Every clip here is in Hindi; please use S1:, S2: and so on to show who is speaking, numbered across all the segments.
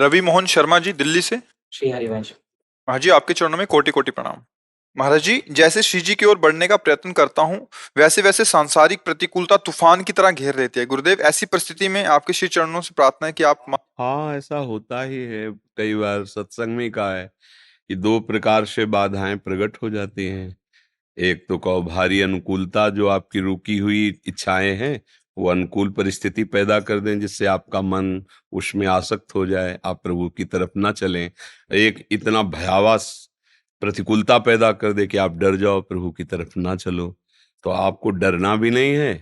S1: रवि मोहन शर्मा जी, दिल्ली से।
S2: श्री हरिवंश।
S1: हाँ जी, आपके चरणों में कोटि कोटि प्रणाम। महाराज जी, जैसे श्री जी की ओर बढ़ने का प्रयत्न करता हूँ, वैसे वैसे सांसारिक प्रतिकूलता तूफान की तरह घेर लेती है। गुरुदेव, ऐसी परिस्थिति में आपके श्री चरणों से प्रार्थना है कि आप
S3: हाँ, ऐसा होता ही है। कई बार सत्संग में कहा है कि दो प्रकार से बाधाएं प्रकट हो जाती हैं। एक तो कहो भारी अनुकूलता, जो आपकी रुकी हुई इच्छाएं हैं वो अनुकूल परिस्थिति पैदा कर दें जिससे आपका मन उसमें आसक्त हो जाए, आप प्रभु की तरफ ना चलें। एक इतना भयावह प्रतिकूलता पैदा कर दे कि आप डर जाओ, प्रभु की तरफ ना चलो। तो आपको डरना भी नहीं है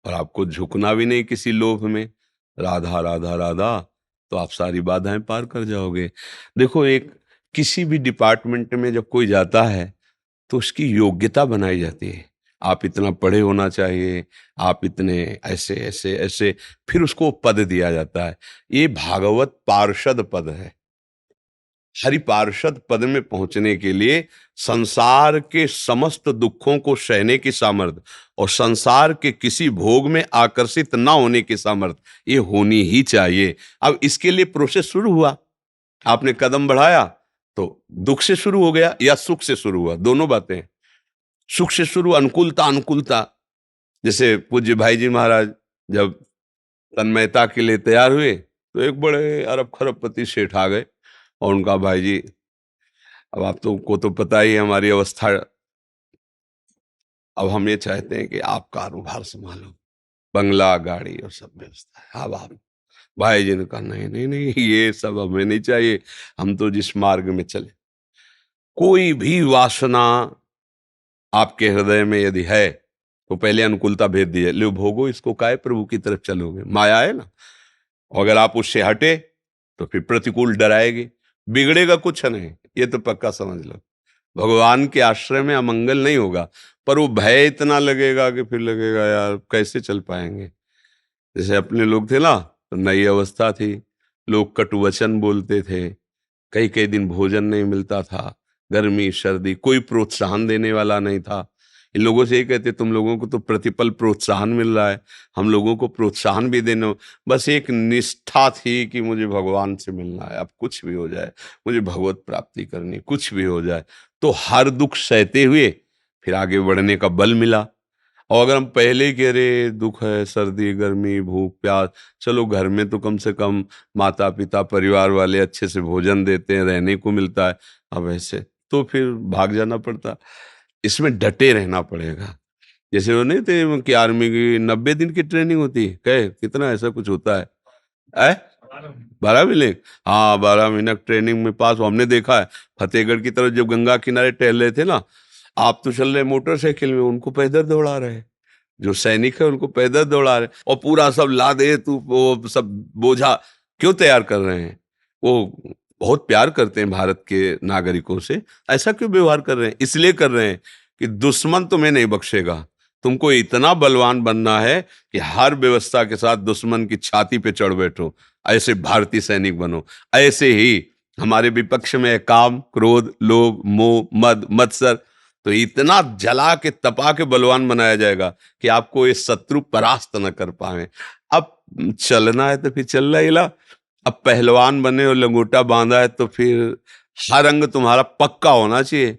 S3: और आपको झुकना भी नहीं किसी लोभ में। राधा राधा राधा, तो आप सारी बाधाएं पार कर जाओगे। देखो, एक किसी भी डिपार्टमेंट में जब कोई जाता है तो उसकी योग्यता बनाई जाती है। आप इतना पढ़े होना चाहिए, आप इतने ऐसे ऐसे ऐसे, फिर उसको पद दिया जाता है। ये भागवत पार्षद पद है। हरि पार्षद पद में पहुंचने के लिए संसार के समस्त दुखों को सहने की सामर्थ्य और संसार के किसी भोग में आकर्षित ना होने की सामर्थ्य ये होनी ही चाहिए। अब इसके लिए प्रोसेस शुरू हुआ, आपने कदम बढ़ाया तो दुख से शुरू हो गया या सुख से शुरू हुआ, दोनों बातें। सुख से शुरू, अनुकूलता अनुकूलता। जैसे पूज्य भाई जी महाराज जब तन्मयता के लिए तैयार हुए तो एक बड़े अरब खरबपति सेठ आ गए और उनका, भाई जी अब आप तो को तो पता ही है हमारी अवस्था, अब हम ये चाहते हैं कि आप कारोबार संभालो, बंगला गाड़ी और सब व्यवस्था है, अब आप। भाई जी ने कहा नहीं नहीं नहीं, ये सब हमें नहीं चाहिए, हम तो जिस मार्ग में चले। कोई भी वासना आपके हृदय में यदि है तो पहले अनुकूलता भेज दीजिए, लो भोगो इसको, काहे प्रभु की तरफ चलोगे, माया है ना। और अगर आप उससे हटे तो फिर प्रतिकूल डराएगी, बिगड़ेगा कुछ नहीं, ये तो पक्का समझ लो। भगवान के आश्रय में अमंगल नहीं होगा, पर वो भय इतना लगेगा कि फिर लगेगा यार कैसे चल पाएंगे। जैसे अपने लोग थे ना, तो नई अवस्था थी, लोग कटु वचन बोलते थे, कई कई दिन भोजन नहीं मिलता था, गर्मी सर्दी, कोई प्रोत्साहन देने वाला नहीं था। इन लोगों से ये कहते तुम लोगों को तो प्रतिपल प्रोत्साहन मिल रहा है, हम लोगों को प्रोत्साहन भी देना। बस एक निष्ठा थी कि मुझे भगवान से मिलना है, अब कुछ भी हो जाए, मुझे भगवत प्राप्ति करनी, कुछ भी हो जाए। तो हर दुख सहते हुए फिर आगे बढ़ने का बल मिला। और अगर हम पहले ही कह रहे दुख है, सर्दी गर्मी भूख प्यास, चलो घर में तो कम से कम माता पिता परिवार वाले अच्छे से भोजन देते हैं, रहने को मिलता है, अब ऐसे तो फिर भाग जाना पड़ता। इसमें डटे रहना पड़ेगा। जैसे वो नहीं थे कि आर्मी की 90 दिन की ट्रेनिंग होती है, कहे कितना ऐसा कुछ होता है, 12 महीने। हाँ, 12 महीना ट्रेनिंग में पास हमने देखा है। फतेहगढ़ की तरफ जब गंगा किनारे टहल रहे थे ना, आप तो चल रहे मोटरसाइकिल में, उनको पैदल दौड़ा रहे, जो सैनिक है उनको पैदल दौड़ा रहे, और पूरा सब लादे तू वो सब बोझा क्यों तैयार कर रहे हैं। वो बहुत प्यार करते हैं भारत के नागरिकों से, ऐसा क्यों व्यवहार कर रहे हैं, इसलिए कर रहे हैं कि दुश्मन तुम्हें नहीं बख्शेगा। तुमको इतना बलवान बनना है कि हर व्यवस्था के साथ दुश्मन की छाती पे चढ़ बैठो, ऐसे भारतीय सैनिक बनो। ऐसे ही हमारे विपक्ष में काम क्रोध लोभ मोह मद मत्सर, तो इतना जला के तपा के बलवान बनाया जाएगा कि आपको ये शत्रु परास्त न कर पाए। अब चलना है तो फिर चल रहा हिला। अब पहलवान बने और लंगोटा बांधा है तो फिर हर अंग तुम्हारा पक्का होना चाहिए,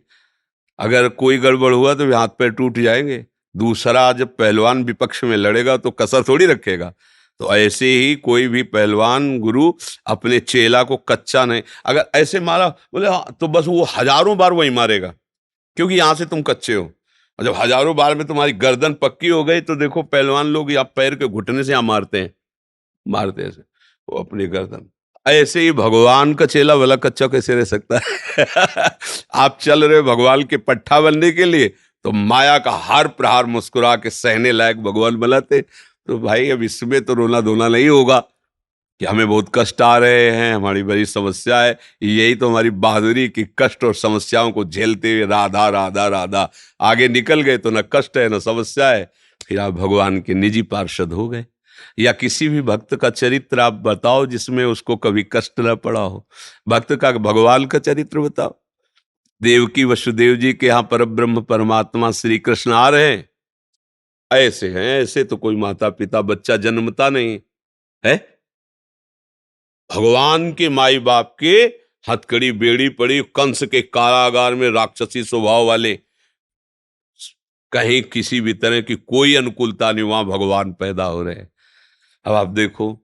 S3: अगर कोई गड़बड़ हुआ तो हाथ पैर टूट जाएंगे। दूसरा, जब पहलवान विपक्ष में लड़ेगा तो कसर थोड़ी रखेगा। तो ऐसे ही कोई भी पहलवान गुरु अपने चेला को कच्चा नहीं, अगर ऐसे मारा बोले हाँ, तो बस वो हजारों बार वही मारेगा, क्योंकि यहां से तुम कच्चे हो। और जब हजारों बार में तुम्हारी गर्दन पक्की हो गई तो देखो पहलवान लोग या पैर के घुटने से यहाँ मारते हैं, मारते ऐसे वो अपनी गर्दन। ऐसे ही भगवान का चेला भला कच्चा कैसे रह सकता है। आप चल रहे हो भगवान के पट्टा बनने के लिए, तो माया का हर प्रहार मुस्कुरा के सहने लायक भगवान बनाते। तो भाई अब इसमें तो रोना धोना नहीं होगा कि हमें बहुत कष्ट आ रहे हैं, हमारी बड़ी समस्या है। यही तो हमारी बहादुरी की कष्ट और समस्याओं को झेलते हुए राधा राधा राधा आगे निकल गए तो न कष्ट है न समस्या है। फिर आप भगवान के निजी पार्षद हो गए। या किसी भी भक्त का चरित्र आप बताओ जिसमें उसको कभी कष्ट न पड़ा हो। भक्त का भगवान का चरित्र बताओ। देवकी वसुदेव जी के यहाँ पर ब्रह्म परमात्मा श्री कृष्ण आ रहे हैं, ऐसे हैं, ऐसे तो कोई माता पिता बच्चा जन्मता नहीं है। भगवान के माई बाप के हथकड़ी बेड़ी पड़ी, कंस के कारागार में राक्षसी स्वभाव वाले, कहीं किसी भी तरह की कोई अनुकूलता नहीं, वहां भगवान पैदा हो रहे हैं। अब आप देखो,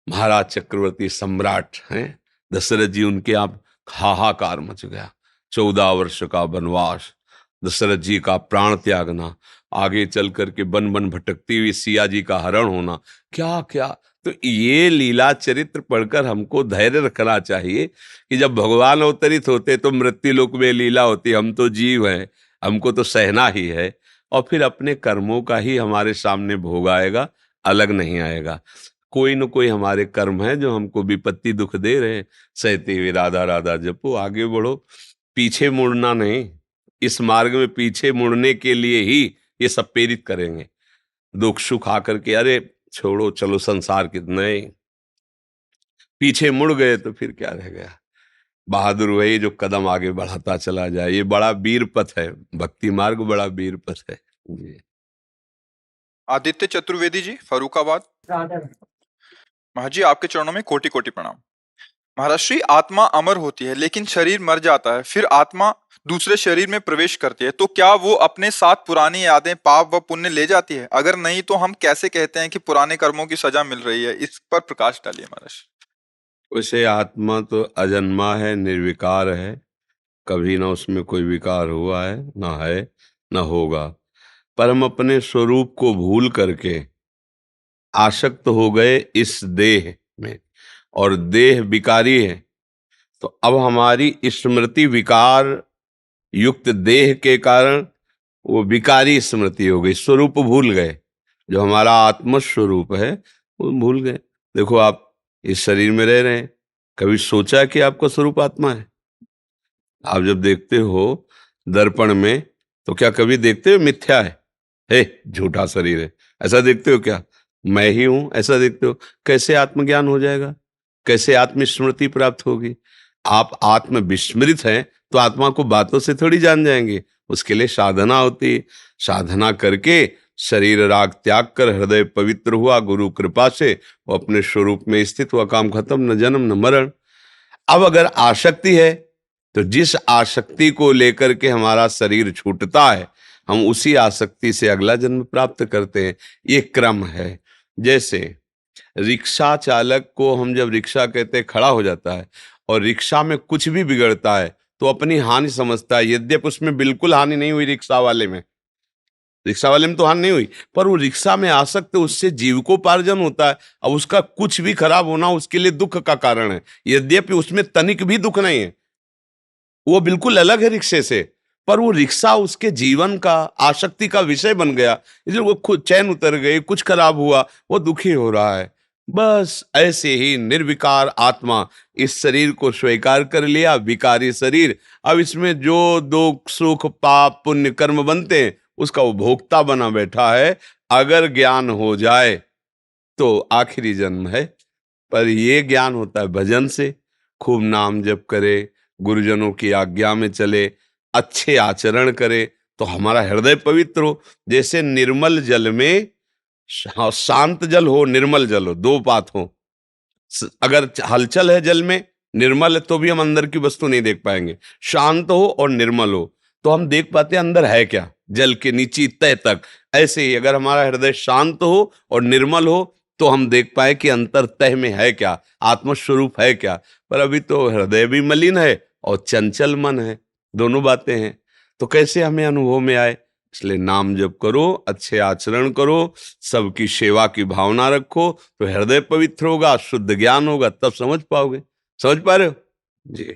S3: महाराज चक्रवर्ती सम्राट हैं दशरथ जी, उनके आप हाहाकार मच गया। 14 वर्ष का वनवास, दशरथ जी का प्राण त्यागना, आगे चल करके वन वन भटकती हुई सिया जी का हरण होना, क्या क्या। तो ये लीला चरित्र पढ़कर हमको धैर्य रखना चाहिए कि जब भगवान अवतरित होते तो मृत्यु लोक में लीला होती, हम तो जीव हैं, हमको तो सहना ही है, और फिर अपने कर्मों का ही हमारे सामने भोग आएगा, अलग नहीं आएगा। कोई न कोई हमारे कर्म है जो हमको विपत्ति दुख दे रहे हैं। सहते हुए राधा राधा जपो, आगे बढ़ो, पीछे मुड़ना नहीं। इस मार्ग में पीछे मुड़ने के लिए ही ये सब प्रेरित करेंगे। दुख सुख आकर के अरे छोड़ो, चलो संसार कितना ही, पीछे मुड़ गए तो फिर क्या रह गया। बहादुर वही जो कदम आगे बढ़ाता चला जाए, ये बड़ा वीर पथ है, भक्ति मार्ग बड़ा वीर पथ है जी।
S1: आदित्य चतुर्वेदी जी, फरुखाबाद। महाराज जी, आपके चरणों में कोटि कोटि प्रणाम। महाराज श्री, आत्मा अमर होती है लेकिन शरीर मर जाता है, फिर आत्मा दूसरे शरीर में प्रवेश करती है, तो क्या वो अपने साथ पुरानी यादें, पाप व पुण्य ले जाती है? अगर नहीं तो हम कैसे कहते हैं कि पुराने कर्मों की सजा मिल रही है? इस पर प्रकाश डालिए महाराज।
S3: वैसे आत्मा तो अजन्मा है, निर्विकार है, कभी ना उसमें कोई विकार हुआ है, ना है, ना होगा। पर हम अपने स्वरूप को भूल करके आसक्त हो गए इस देह में, और देह विकारी है, तो अब हमारी स्मृति विकार युक्त देह के कारण वो विकारी स्मृति हो गई, स्वरूप भूल गए। जो हमारा आत्म स्वरूप है वो भूल गए। देखो, आप इस शरीर में रह रहे हैं, कभी सोचा कि आपका स्वरूप आत्मा है? आप जब देखते हो दर्पण में, तो क्या कभी देखते हो मिथ्या है, हे झूठा शरीर है, ऐसा देखते हो क्या? मैं ही हूं, ऐसा देखते हो? कैसे आत्मज्ञान हो जाएगा? कैसे आत्मस्मृति प्राप्त होगी? आप आत्म विस्मृत हैं तो आत्मा को बातों से थोड़ी जान जाएंगे। उसके लिए साधना होती है। साधना करके शरीर राग त्याग कर हृदय पवित्र हुआ गुरु कृपा से, वो अपने स्वरूप में स्थित हुआ, काम खत्म, न जन्म न मरण। अब अगर आसक्ति है तो जिस आसक्ति को लेकर के हमारा शरीर छूटता है, हम उसी आसक्ति से अगला जन्म प्राप्त करते हैं। ये क्रम है। जैसे रिक्शा चालक को हम जब रिक्शा कहते हैं, खड़ा हो जाता है और रिक्शा में कुछ भी बिगड़ता है तो अपनी हानि समझता है, यद्यपि उसमें बिल्कुल हानि नहीं हुई, रिक्शा वाले में तो हानि नहीं हुई, पर वो रिक्शा में आसक्त, उससे जीविकोपार्जन होता है। अब उसका कुछ भी खराब होना उसके लिए दुख का कारण है, यद्यपि उसमें तनिक भी दुख नहीं है, वो बिल्कुल अलग है रिक्शे से, पर वो रिक्शा उसके जीवन का आसक्ति का विषय बन गया, इसलिए वो खुद चैन उतर गई, कुछ खराब हुआ, वो दुखी हो रहा है। बस ऐसे ही निर्विकार आत्मा इस शरीर को स्वीकार कर लिया, विकारी शरीर, अब इसमें जो दुख सुख पाप पुण्य कर्म बनते हैं उसका वो भोक्ता बना बैठा है। अगर ज्ञान हो जाए तो आखिरी जन्म है, पर ये ज्ञान होता है भजन से। खूब नाम जप करे, गुरुजनों की आज्ञा में चले, अच्छे आचरण करे, तो हमारा हृदय पवित्र हो। जैसे निर्मल जल में, शांत जल हो, निर्मल जल हो, दो बात हो। अगर हलचल है जल में, निर्मल है, तो भी हम अंदर की वस्तु नहीं देख पाएंगे। शांत हो और निर्मल हो तो हम देख पाते हैं अंदर है क्या, जल के नीचे तह तक। ऐसे ही अगर हमारा हृदय शांत हो और निर्मल हो तो हम देख पाए कि अंतर तह में है क्या, आत्मस्वरूप है क्या। पर अभी तो हृदय भी मलिन है और चंचल मन है, दोनों बातें हैं। तो कैसे हमें अनुभव में आए? इसलिए नाम जप करो, अच्छे आचरण करो, सबकी सेवा की भावना रखो, तो हृदय पवित्र होगा, शुद्ध ज्ञान होगा, तब समझ पाओगे। समझ पा रहे हो जी?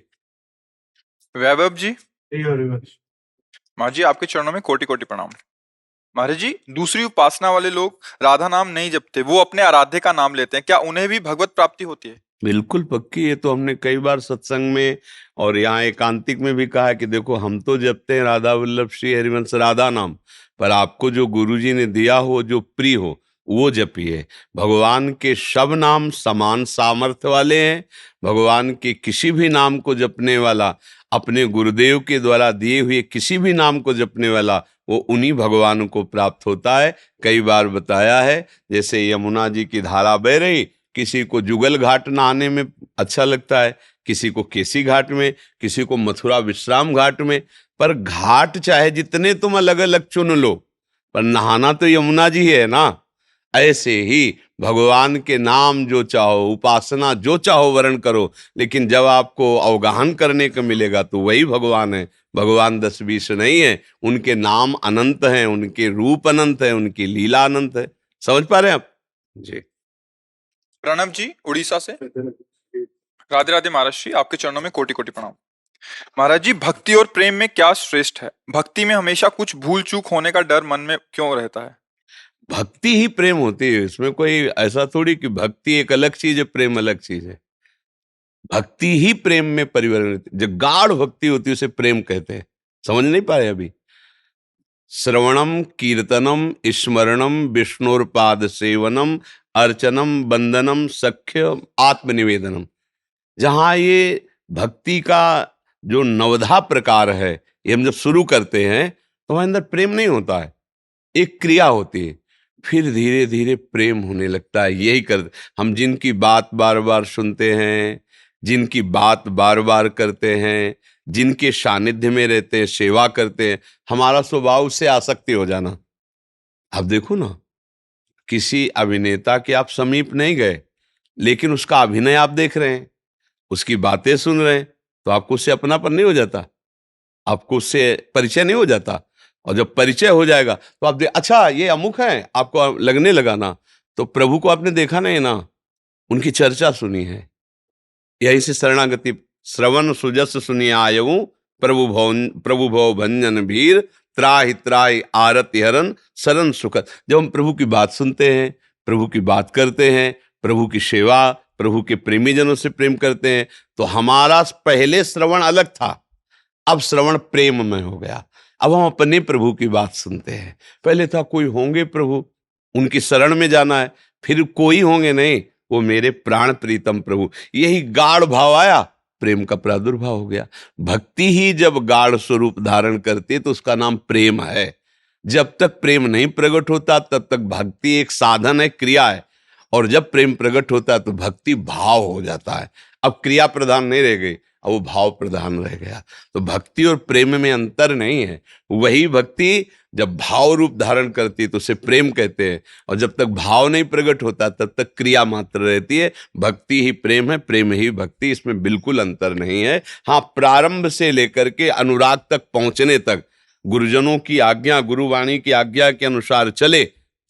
S1: वैभव जी। महाराज जी, आपके चरणों में कोटि कोटि प्रणाम। महाराज जी, दूसरी उपासना वाले लोग राधा नाम नहीं जपते, वो अपने आराध्य का नाम लेते हैं, क्या उन्हें भी भगवत प्राप्ति होती है?
S3: बिल्कुल पक्की। ये तो हमने कई बार सत्संग में और यहाँ एकांतिक में भी कहा है कि देखो, हम तो जपते हैं राधा वल्लभ श्री हरिवंश राधा नाम, पर आपको जो गुरुजी ने दिया हो, जो प्रिय हो, वो जपिए। भगवान के सब नाम समान सामर्थ्य वाले हैं। भगवान के किसी भी नाम को जपने वाला, अपने गुरुदेव के द्वारा दिए हुए किसी भी नाम को जपने वाला, वो उन्हीं भगवान को प्राप्त होता है। कई बार बताया है, जैसे यमुना जी की धारा बह रही किसी को जुगल घाट नहाने में अच्छा लगता है, किसी को केसी घाट में, किसी को मथुरा विश्राम घाट में। पर घाट चाहे जितने तुम अलग अलग चुन लो, पर नहाना तो यमुना जी है ना। ऐसे ही भगवान के नाम जो चाहो, उपासना जो चाहो वर्ण करो, लेकिन जब आपको अवगाहन करने को मिलेगा तो वही भगवान है। भगवान 10-20 नहीं है, उनके नाम अनंत हैं, उनके रूप अनंत है, उनकी लीला अनंत है। समझ पा रहे हैं आप जी?
S1: प्रणव जी उड़ीसा से। राधे राधे महाराज जी, आपके चरणों में कोटि कोटि प्रणाम। महाराज जी, भक्ति और प्रेम में क्या श्रेष्ठ है? भक्ति में हमेशा कुछ भूल चूक होने का डर मन में क्यों रहता है?
S3: भक्ति ही प्रेम होती है, इसमें कोई ऐसा थोड़ी कि भक्ति एक अलग चीज है, प्रेम अलग चीज है। भक्ति ही प्रेम में परिवर्तित, जो गाढ़ भक्ति होती है उसे प्रेम कहते हैं। समझ नहीं पाए अभी? श्रवणम कीर्तनम स्मरणम विष्णुर्पाद सेवनम अर्चनम वंदनम सख्य आत्मनिवेदनम। जहां ये भक्ति का जो नवधा प्रकार है, ये हम जब शुरू करते हैं तो हमारे अंदर प्रेम नहीं होता है, एक क्रिया होती है, फिर धीरे धीरे प्रेम होने लगता है। यही कर हम जिनकी बात बार बार सुनते हैं, जिनकी बात बार बार करते हैं, जिनके सानिध्य में रहते हैं, सेवा करते हैं, हमारा स्वभाव से आसक्ति हो जाना। अब देखो ना, किसी अभिनेता के आप समीप नहीं गए, लेकिन उसका अभिनय आप देख रहे हैं, उसकी बातें सुन रहे हैं, तो आपको उससे अपनापन नहीं हो जाता? आपको उससे परिचय नहीं हो जाता? और जब परिचय हो जाएगा तो आप अच्छा ये अमुक है, आपको लगने लगा ना। तो प्रभु को आपने देखा नहीं ना, उनकी चर्चा सुनी है। यही से शरणागति, श्रवण सुजस सुनिए आयऊ, प्रभु भव भंजन भीर, त्राहि त्राहि आरति हरन शरण सुखद। जब हम प्रभु की बात सुनते हैं, प्रभु की बात करते हैं, प्रभु की सेवा, प्रभु के प्रेमी जनों से प्रेम करते हैं, तो हमारा पहले श्रवण अलग था, अब श्रवण प्रेम में हो गया। अब हम अपने प्रभु की बात सुनते हैं। पहले था कोई होंगे प्रभु, उनकी शरण में जाना है, फिर कोई होंगे नहीं, वो मेरे प्राण प्रीतम प्रभु। यही गाढ़ भाव आया, प्रेम का प्रादुर्भाव हो गया। भक्ति ही जब गाढ़ स्वरूप धारण करती है तो उसका नाम प्रेम है। जब तक प्रेम नहीं प्रकट होता तब तक भक्ति एक साधन है, क्रिया है, और जब प्रेम प्रकट होता है तो भक्ति भाव हो जाता है। अब क्रिया प्रधान नहीं रह गई, अब वो भाव प्रधान रह गया। तो भक्ति और प्रेम में अंतर नहीं है। वही भक्ति जब भाव रूप धारण करती है तो उसे प्रेम कहते हैं, और जब तक भाव नहीं प्रकट होता तब तक क्रिया मात्र रहती है। भक्ति ही प्रेम है, प्रेम ही भक्ति, इसमें बिल्कुल अंतर नहीं है। हाँ, प्रारंभ से लेकर के अनुराग तक पहुंचने तक गुरुजनों की आज्ञा, गुरुवाणी की आज्ञा के अनुसार चले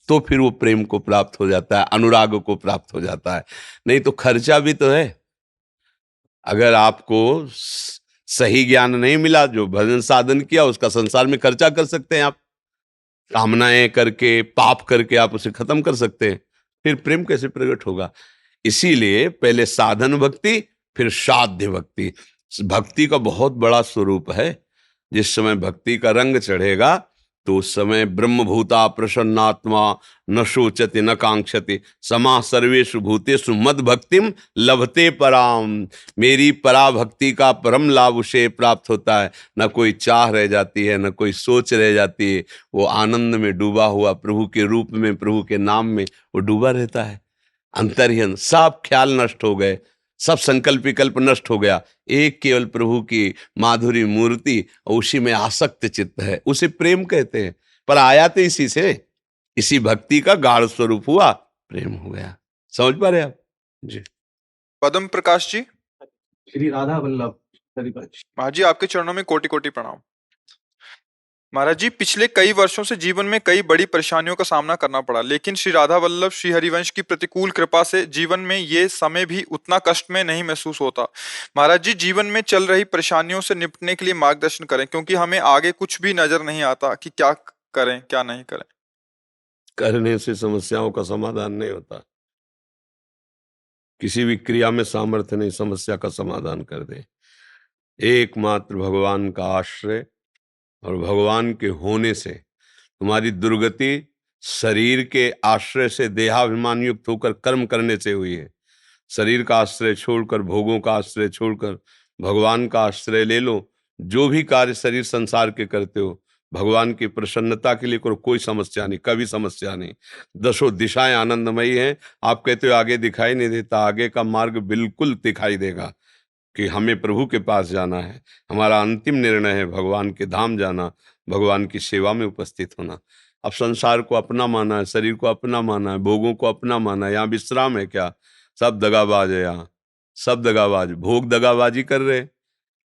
S3: तो फिर वो प्रेम को प्राप्त हो जाता है, अनुराग को प्राप्त हो जाता है। नहीं तो खर्चा भी तो है। अगर आपको सही ज्ञान नहीं मिला, जो भजन साधन किया उसका संसार में खर्चा कर सकते हैं आप, कामनाएं करके, पाप करके आप उसे खत्म कर सकते हैं, फिर प्रेम कैसे प्रकट होगा? इसीलिए पहले साधन भक्ति, फिर साध्य भक्ति। भक्ति का बहुत बड़ा स्वरूप है। जिस समय भक्ति का रंग चढ़ेगा तो उस समय ब्रह्मभूता प्रसन्नात्मा न शोचति न कांक्षति समा सर्वेषु भूतेषु मद भक्तिम लभते पराम। मेरी पराभक्ति का परम लाभ उसे प्राप्त होता है। न कोई चाह रह जाती है, न कोई सोच रह जाती है। वो आनंद में डूबा हुआ, प्रभु के रूप में, प्रभु के नाम में वो डूबा रहता है। अंतर्हित सब ख्याल नष्ट हो गए, सब संकल्प विकल्प नष्ट हो गया। एक केवल प्रभु की माधुरी मूर्ति, और उसी में आसक्त चित्त है, उसे प्रेम कहते हैं। पर आया तो इसी से, इसी भक्ति का गाढ़ स्वरूप हुआ, प्रेम हो गया। समझ पा रहे आप जी?
S1: पद्म प्रकाश जी।
S2: श्री राधा वल्लभ हरिवंश।
S1: महाराज जी, आपके चरणों में कोटि कोटि प्रणाम। महाराज जी, पिछले कई वर्षों से जीवन में कई बड़ी परेशानियों का सामना करना पड़ा, लेकिन श्री राधा वल्लभ श्री हरिवंश की प्रतिकूल कृपा से जीवन में ये समय भी उतना कष्ट में नहीं महसूस होता। महाराज जी, जीवन में चल रही परेशानियों से निपटने के लिए मार्गदर्शन करें, क्योंकि हमें आगे कुछ भी नजर नहीं आता कि क्या करें क्या नहीं करें।
S3: करने से समस्याओं का समाधान नहीं होता। किसी भी क्रिया में सामर्थ्य नहीं समस्या का समाधान कर दे। एकमात्र भगवान का आश्रय और भगवान के होने से तुम्हारी दुर्गति शरीर के आश्रय से, देहाभिमान युक्त होकर कर्म करने से हुई है। शरीर का आश्रय छोड़कर, भोगों का आश्रय छोड़कर भगवान का आश्रय ले लो। जो भी कार्य शरीर संसार के करते हो भगवान की प्रसन्नता के लिए करो, कोई समस्या नहीं, कभी समस्या नहीं। दसों दिशाएं आनंदमयी हैं। आप कहते हो आगे दिखाई नहीं देता, आगे का मार्ग बिल्कुल दिखाई देगा कि हमें प्रभु के पास जाना है। हमारा अंतिम निर्णय है भगवान के धाम जाना, भगवान की सेवा में उपस्थित होना। अब संसार को अपना माना है, शरीर को अपना माना है, भोगों को अपना माना है। यहाँ विश्राम है क्या? सब दगाबाज है यहाँ, सब दगाबाज, भोग दगाबाजी कर रहे हैं।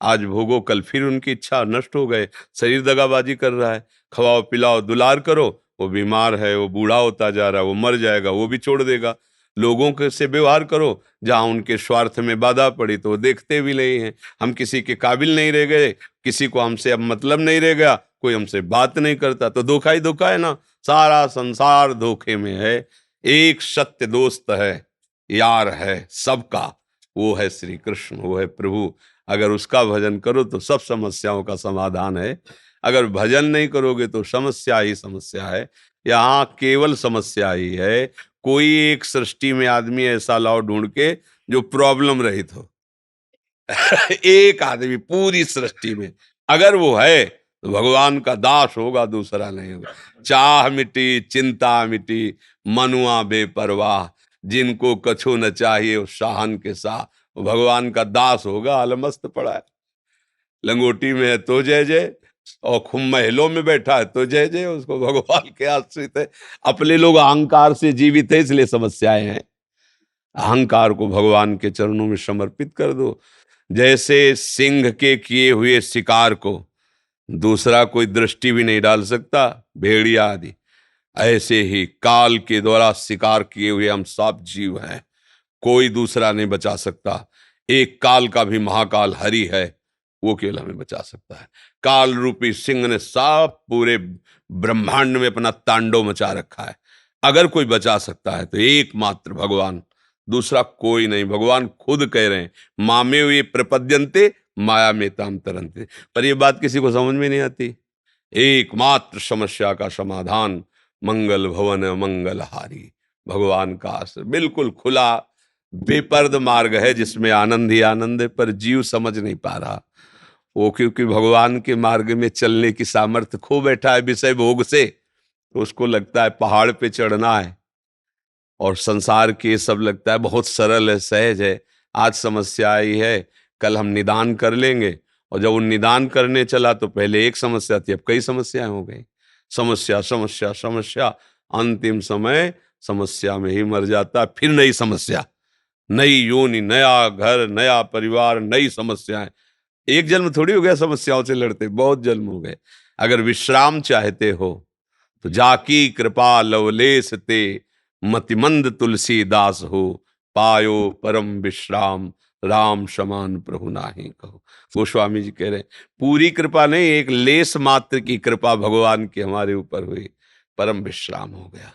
S3: आज भोगो, कल फिर उनकी इच्छा नष्ट हो गए। शरीर दगाबाजी कर रहा है, खवाओ पिलाओ दुलार करो, वो बीमार है, वो बूढ़ा होता जा रहा है, वो मर जाएगा, वो भी छोड़ देगा। लोगों के से व्यवहार करो, जहां उनके स्वार्थ में बाधा पड़ी तो वो देखते भी नहीं है। हम किसी के काबिल नहीं रह गए, किसी को हमसे अब मतलब नहीं रह गया, कोई हमसे बात नहीं करता, तो धोखा ही धोखा है ना। सारा संसार धोखे में है। एक सत्य दोस्त है, यार है सबका, वो है श्री कृष्ण, वो है प्रभु। अगर उसका भजन करो तो सब समस्याओं का समाधान है। अगर भजन नहीं करोगे तो समस्या ही समस्या है। यहाँ केवल समस्या ही है। कोई एक सृष्टि में आदमी ऐसा लाओ ढूंढ के जो प्रॉब्लम रहित हो। एक आदमी पूरी सृष्टि में, अगर वो है तो भगवान का दास होगा, दूसरा नहीं होगा। चाह मिटी चिंता मिटी, मनुआ बेपरवाह, जिनको कछु न चाहिए उस शाहन के साथ, वो भगवान का दास होगा। अलमस्त पड़ा है, लंगोटी में है तो जय जय, और खूब महलों में बैठा है तो जय जय, उसको भगवान के आश्रित है। अपने लोग अहंकार से जीवित है, इसलिए समस्याएं हैं। अहंकार को भगवान के चरणों में समर्पित कर दो। जैसे सिंह के किए हुए शिकार को दूसरा कोई दृष्टि भी नहीं डाल सकता, भेड़िया आदि, ऐसे ही काल के द्वारा शिकार किए हुए हम सब जीव हैं, कोई दूसरा नहीं बचा सकता। एक काल का भी महाकाल हरि है, वो केवल हमें बचा सकता है। काल रूपी सिंह ने सब पूरे ब्रह्मांड में अपना तांडव मचा रखा है। अगर कोई बचा सकता है तो एकमात्र भगवान, दूसरा कोई नहीं। भगवान खुद कह रहे हैं, मामे वे प्रपद्यन्ते माया में ताम तरन्ते। पर ये बात किसी को समझ में नहीं आती। एकमात्र समस्या का समाधान मंगल भवन मंगलहारी, भगवान का आश्रय बिल्कुल खुला बेपर्द मार्ग है, जिसमें आनंद ही आनंद है। पर जीव समझ नहीं पा रहा। वो क्योंकि भगवान के मार्ग में चलने की सामर्थ्य खो बैठा है विषय भोग से, तो उसको लगता है पहाड़ पे चढ़ना है, और संसार के ये सब लगता है बहुत सरल है, सहज है। आज समस्या आई है, कल हम निदान कर लेंगे, और जब वो निदान करने चला तो पहले एक समस्या थी, अब कई समस्याएं हो गई। समस्या समस्या समस्या, अंतिम समय समस्या में ही मर जाता। फिर नई समस्या, नई योनि, नया घर, नया परिवार, नई समस्याएं। एक जन्म थोड़ी हो गया समस्याओं से लड़ते, बहुत जन्म हो गए। अगर विश्राम चाहते हो तो जाकी कृपा लवलेस ते, मतिमंद तुलसीदास हो, पायो परम विश्राम, राम समान प्रभु नाही कहो। गोस्वामी जी कह रहे हैं, पूरी कृपा नहीं, एक लेस मात्र की कृपा भगवान की हमारे ऊपर हुई, परम विश्राम हो गया।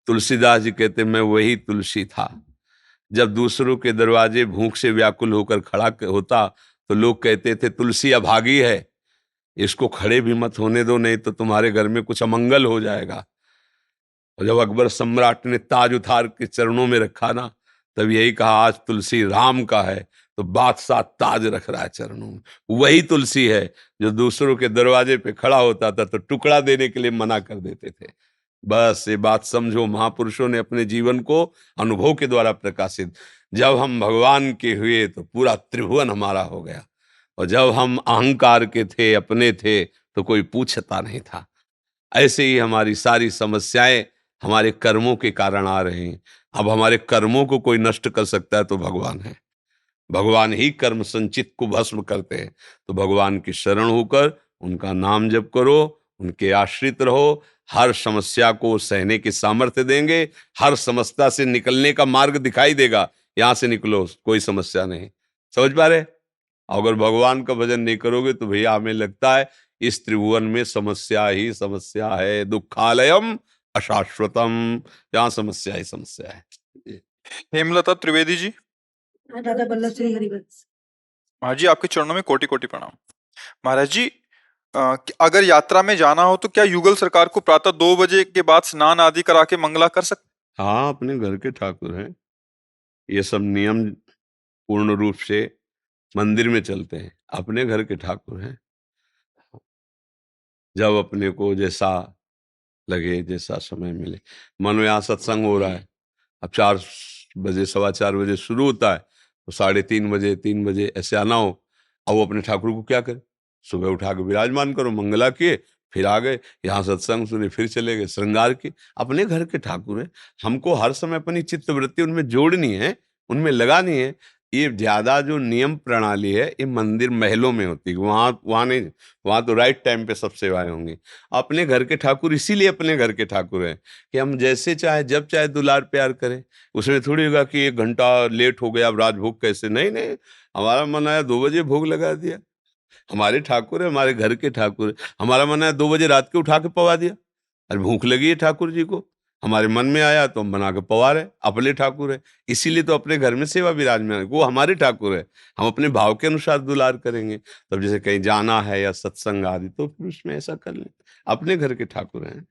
S3: तुलसीदास जी कहते मैं वही तुलसी था, जब दूसरों के दरवाजे भूख से व्याकुल होकर खड़ा होता तो लोग कहते थे तुलसी अभागी है, इसको खड़े भी मत होने दो, नहीं तो तुम्हारे घर में कुछ अमंगल हो जाएगा। और जब अकबर सम्राट ने ताज उतार के चरणों में रखा ना, तब यही कहा आज तुलसी राम का है, तो बादशाह ताज रख रहा है चरणों में। वही तुलसी है जो दूसरों के दरवाजे पे खड़ा होता था तो टुकड़ा देने के लिए मना कर देते थे। बस ये बात समझो, महापुरुषों ने अपने जीवन को अनुभव के द्वारा प्रकाशित। जब हम भगवान के हुए तो पूरा त्रिभुवन हमारा हो गया, और जब हम अहंकार के थे, अपने थे, तो कोई पूछता नहीं था। ऐसे ही हमारी सारी समस्याएं हमारे कर्मों के कारण आ रही हैं। अब हमारे कर्मों को कोई नष्ट कर सकता है तो भगवान है। भगवान ही कर्म संचित को भस्म करते हैं। तो भगवान की शरण होकर उनका नाम जप करो, उनके आश्रित रहो। हर समस्या को सहने की सामर्थ्य देंगे, हर समस्या से निकलने का मार्ग दिखाई देगा। यहां से निकलो, कोई समस्या नहीं। समझ पा रहे? अगर भगवान का भजन नहीं करोगे तो भैया हमें लगता है इस त्रिभुवन में समस्या ही समस्या है। दुखालयम अशाश्वतम, यहाँ समस्या ही समस्या है।
S1: हेमलता त्रिवेदी जी,
S4: दादा बल्लभ श्री हरिवंश।
S1: महाराज जी आपके चरणों में कोटि कोटि प्रणाम। महाराज जी, अगर यात्रा में जाना हो तो क्या युगल सरकार को प्रातः 2 बजे के बाद स्नान आदि करा के मंगला कर सकते?
S3: हाँ, अपने घर के ठाकुर हैं, ये सब नियम पूर्ण रूप से मंदिर में चलते हैं, अपने घर के ठाकुर हैं। जब अपने को जैसा लगे, जैसा समय मिले। मानो यहाँ सत्संग हो रहा है, अब 4 बजे, 4:15 बजे शुरू होता है, तो 3:30 बजे, 3 बजे ऐसे आना हो। अब वो अपने ठाकुर को क्या करे, सुबह उठा के विराजमान करो, मंगला किए, फिर आ गए, यहाँ सत्संग सुने, फिर चले गए, श्रृंगार किए। अपने घर के ठाकुर हैं, हमको हर समय अपनी चित्त वृत्ति उनमें जोड़नी है, उनमें लगानी है। ये ज्यादा जो नियम प्रणाली है, ये मंदिर महलों में होती है, वहाँ नहीं। वहाँ तो राइट टाइम पे सब सेवाएं होंगी। अपने घर के ठाकुर इसीलिए अपने घर के ठाकुर हैं कि हम जैसे चाहे, जब चाहे दुलार प्यार करें। उसमें थोड़ी होगा कि 1 घंटा लेट हो गया, अब राजभोग कैसे, नहीं नहीं। हमारा मन आया 2 बजे भोग लगा दिया। हमारे ठाकुर है, हमारे घर के ठाकुर है। हमारा मन आया 2 बजे रात के उठा के पवा दिया। अरे भूख लगी है ठाकुर जी को, हमारे मन में आया तो हम बना के पवा रहे, अपने ठाकुर है। इसीलिए तो अपने घर में सेवा विराजमान है, वो हमारे ठाकुर है। हम अपने भाव के अनुसार दुलार करेंगे। तब जैसे कहीं जाना है या सत्संग आदि, तो फिर उसमें ऐसा कर लें, अपने घर के ठाकुर हैं।